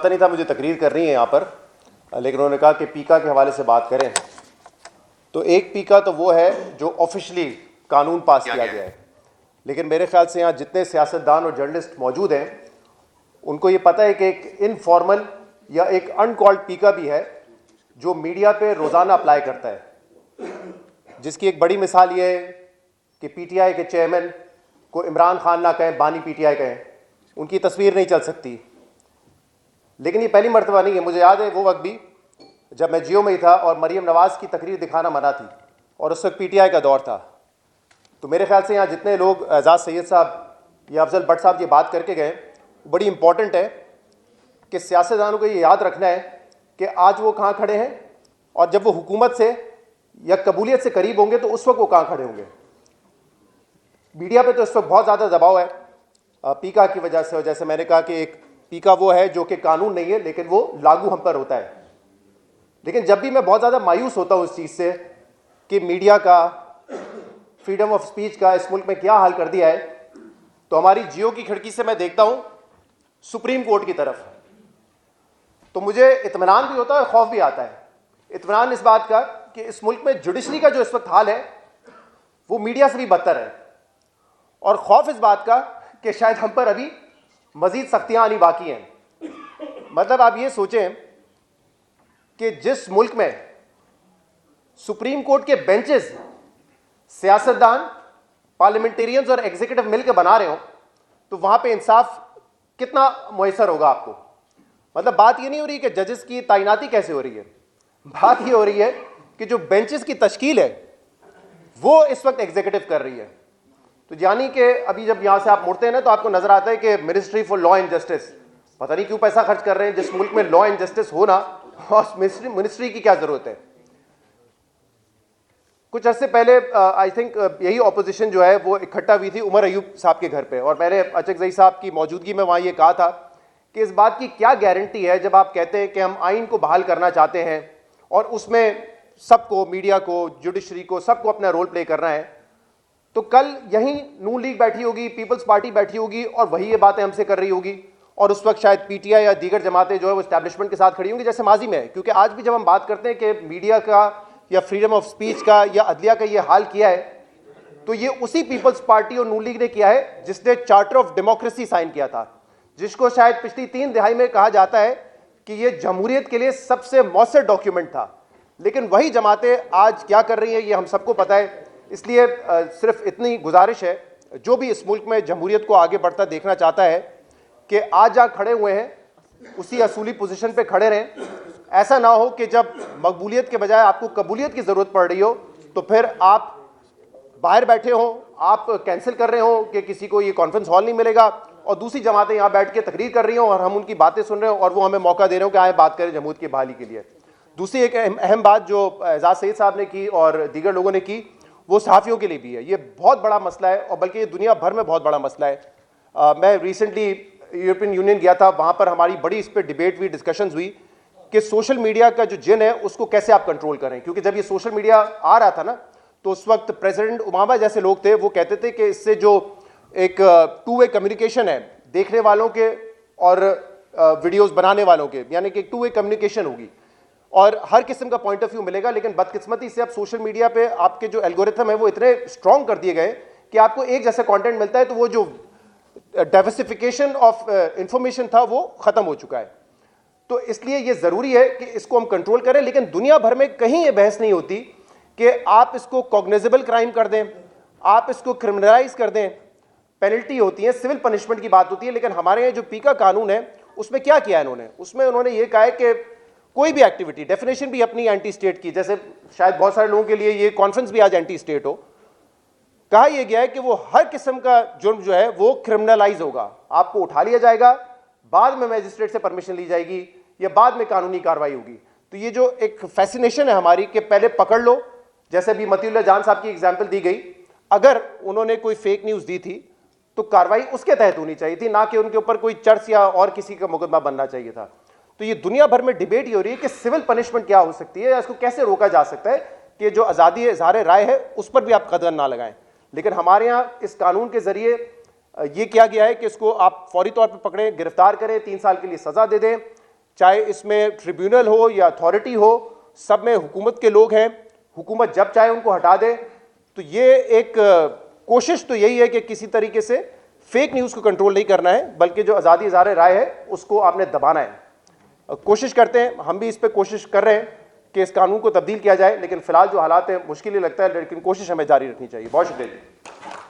पता नहीं था मुझे तकरीर करनी है यहाँ पर, लेकिन उन्होंने कहा कि पीका के हवाले से बात करें। तो एक पीका तो वो है जो ऑफिशियली कानून पास किया गया है, लेकिन मेरे ख्याल से यहाँ जितने सियासतदान और जर्नलिस्ट मौजूद हैं उनको ये पता है कि एक इनफॉर्मल या एक अनकॉल्ड पीका भी है जो मीडिया पे रोज़ाना अप्लाई करता है, जिसकी एक बड़ी मिसाल ये है कि पीटीआई के चेयरमैन को इमरान खान ना कहें, बानी पीटीआई कहें, उनकी तस्वीर नहीं चल सकती। लेकिन ये पहली मर्तबा नहीं है। मुझे याद है वो वक्त भी जब मैं जियो में ही था और मरीम नवाज़ की तकरीर दिखाना मना थी और उस वक्त पीटीआई का दौर था। तो मेरे ख्याल से यहाँ जितने लोग एजाज सैयद साहब या अफजल भट्ट साहब ये बात करके गए, बड़ी इंपॉर्टेंट है कि सियासतदानों को ये याद रखना है कि आज वो कहाँ खड़े हैं और जब वो हुकूमत से या कबूलियत से करीब होंगे तो उस वक्त वो कहाँ खड़े होंगे। मीडिया पे तो इस वक्त बहुत ज़्यादा दबाव है पीका की वजह से, और जैसे मैंने कहा कि एक पीका वो है जो कि कानून नहीं है लेकिन वो लागू हम पर होता है। लेकिन जब भी मैं बहुत ज़्यादा मायूस होता हूँ इस चीज़ से कि मीडिया का, फ्रीडम ऑफ स्पीच का इस मुल्क में क्या हाल कर दिया है, तो हमारी जियो की खिड़की से मैं देखता हूँ सुप्रीम कोर्ट की तरफ, तो मुझे इत्मीनान भी होता है, खौफ भी आता है। इत्मीनान इस बात का कि इस मुल्क में जुडिशरी का जो इस वक्त हाल है वो मीडिया से भी बदतर है, और खौफ इस बात का कि शायद हम पर अभी मजीद सख्तियां आनी बाकी हैं। मतलब आप ये सोचें कि जिस मुल्क में सुप्रीम कोर्ट के बेंचेस सियासतदान, पार्लियामेंटेरियंस और एग्जीक्यूटिव मिलकर बना रहे हो, तो वहां पे इंसाफ कितना मुयसर होगा आपको। मतलब बात ये नहीं हो रही कि जजेस की तैनाती कैसे हो रही है, बात ये हो रही है कि जो बेंचेस की तश्कील है वो इस वक्त एग्जीक्यूटिव कर रही है। तो यानी कि अभी जब यहां से आप मुड़ते हैं ना तो आपको नजर आता है कि ministry for law and justice, पता नहीं क्यों पैसा खर्च कर रहे हैं, जिस मुल्क में लॉ एंड जस्टिस होना और मिनिस्ट्री की क्या जरूरत है। कुछ अर्से पहले आई थिंक यही ऑपोजिशन जो है वो इकट्ठा हुई थी उमर अयूब साहब के घर पे, और मैंने अचकजई साहब की मौजूदगी में वहां ये कहा था कि इस बात की क्या गारंटी है जब आप कहते हैं कि हम आइन को बहाल करना चाहते हैं और उसमें सबको, मीडिया को, जुडिशरी को, सबको अपना रोल प्ले करना है, तो कल यहीं नून लीग बैठी होगी, पीपल्स पार्टी बैठी होगी और वही ये बातें हमसे कर रही होगी, और उस वक्त शायद पीटीआई या दीगर जमातें जो है वो एस्टैब्लिशमेंट के साथ खड़ी होंगी जैसे माजी में है। क्योंकि आज भी जब हम बात करते हैं कि मीडिया का या फ्रीडम ऑफ स्पीच का या अदलिया का ये हाल किया है, तो ये उसी पीपल्स पार्टी और नून लीग ने किया है जिसने चार्टर ऑफ डेमोक्रेसी साइन किया था, जिसको शायद पिछली 3 दिहाई में कहा जाता है कि ये जमहूरियत के लिए सबसे मौसर डॉक्यूमेंट था। लेकिन वही जमातें आज क्या कर रही हैं ये हम सबको पता है। इसलिए सिर्फ इतनी गुजारिश है, जो भी इस मुल्क में जमहूरियत को आगे बढ़ता देखना चाहता है कि आज जहाँ खड़े हुए हैं उसी असूली पोजीशन पे खड़े रहें। ऐसा ना हो कि जब मकबूलियत के बजाय आपको कबूलियत की ज़रूरत पड़ रही हो तो फिर आप बाहर बैठे हो, आप कैंसिल कर रहे हो कि किसी को ये कॉन्फ्रेंस हॉल नहीं मिलेगा, और दूसरी जमातें यहाँ बैठ के तकरीर कर रही हो और हम उनकी बातें सुन रहे हो और वो हमें मौका दे रहे हो कि आए बात करें जमहूरियत की बहाली के लिए। दूसरी एक अहम बात जो एजाज सैयद साहब ने की और दीगर लोगों ने की, वो सहाफ़ियों के लिए भी है। ये बहुत बड़ा मसला है और बल्कि ये दुनिया भर में बहुत बड़ा मसला है। मैं रिसेंटली यूरोपियन यूनियन गया था, वहाँ पर हमारी बड़ी इस पर डिबेट हुई, डिस्कशंस हुई कि सोशल मीडिया का जो जिन है उसको कैसे आप कंट्रोल करें। क्योंकि जब ये सोशल मीडिया आ रहा था ना तो उस वक्त प्रेसिडेंट ओबामा जैसे लोग थे, वो कहते थे कि इससे जो एक टू वे कम्युनिकेशन है देखने वालों के और वीडियोज़ बनाने वालों के, यानी कि एक टू वे कम्युनिकेशन होगी और हर किस्म का पॉइंट ऑफ व्यू मिलेगा। लेकिन बदकिस्मती से अब सोशल मीडिया पे आपके जो एल्गोरिथम है वो इतने स्ट्रॉन्ग कर दिए गए कि आपको एक जैसा कंटेंट मिलता है, तो वो जो डाइवर्सिफिकेशन ऑफ इंफॉर्मेशन था वो खत्म हो चुका है। तो इसलिए ये ज़रूरी है कि इसको हम कंट्रोल करें। लेकिन दुनिया भर में कहीं ये बहस नहीं होती कि आप इसको कॉग्निजेबल क्राइम कर दें, आप इसको क्रिमिनलाइज कर दें, पेनल्टी होती है, सिविल पनिशमेंट की बात होती है। लेकिन हमारे यहाँ जो पीका कानून है उसमें क्या किया है इन्होंने, उसमें उन्होंने ये कहा है कि कोई भी एक्टिविटी, डेफिनेशन भी अपनी एंटी स्टेट की, जैसे शायद बहुत सारे लोगों के लिए ये कॉन्फ्रेंस भी आज एंटी स्टेट हो, कहा यह गया है कि वो हर किस्म का जुर्म जो है वो क्रिमिनलाइज होगा, आपको उठा लिया जाएगा, बाद में मैजिस्ट्रेट से परमिशन ली जाएगी या बाद में कानूनी कार्रवाई होगी। तो ये जो एक फैसिनेशन है हमारी कि पहले पकड़ लो, जैसे अभी मतीउल्लाह जान साहब की एग्जाम्पल दी गई, अगर उन्होंने कोई फेक न्यूज दी थी तो कार्रवाई उसके तहत होनी चाहिए थी, ना कि उनके ऊपर कोई चर्च या और किसी का मुकदमा बनना चाहिए था। तो ये दुनिया भर में डिबेट ये हो रही है कि सिविल पनिशमेंट क्या हो सकती है या इसको कैसे रोका जा सकता है कि जो आज़ादी इज़हार राय है उस पर भी आप कदम ना लगाएं। लेकिन हमारे यहाँ इस कानून के जरिए ये किया गया है कि इसको आप फौरी तौर पर पकड़ें, गिरफ्तार करें, 3 साल के लिए सजा दे दें, चाहे इसमें ट्रिब्यूनल हो या अथॉरिटी हो, सब में हुकूमत के लोग हैं। हुकूमत जब चाहे उनको हटा दे। तो ये एक कोशिश तो यही है कि किसी तरीके से फेक न्यूज़ को कंट्रोल नहीं करना है, बल्कि जो आज़ादी इज़हार राय है उसको आपने दबाना है। कोशिश करते हैं, हम भी इस पर कोशिश कर रहे हैं कि इस कानून को तब्दील किया जाए, लेकिन फिलहाल जो हालात हैं मुश्किल ही लगता है, लेकिन कोशिश हमें जारी रखनी चाहिए। बहुत शुक्रिया जी।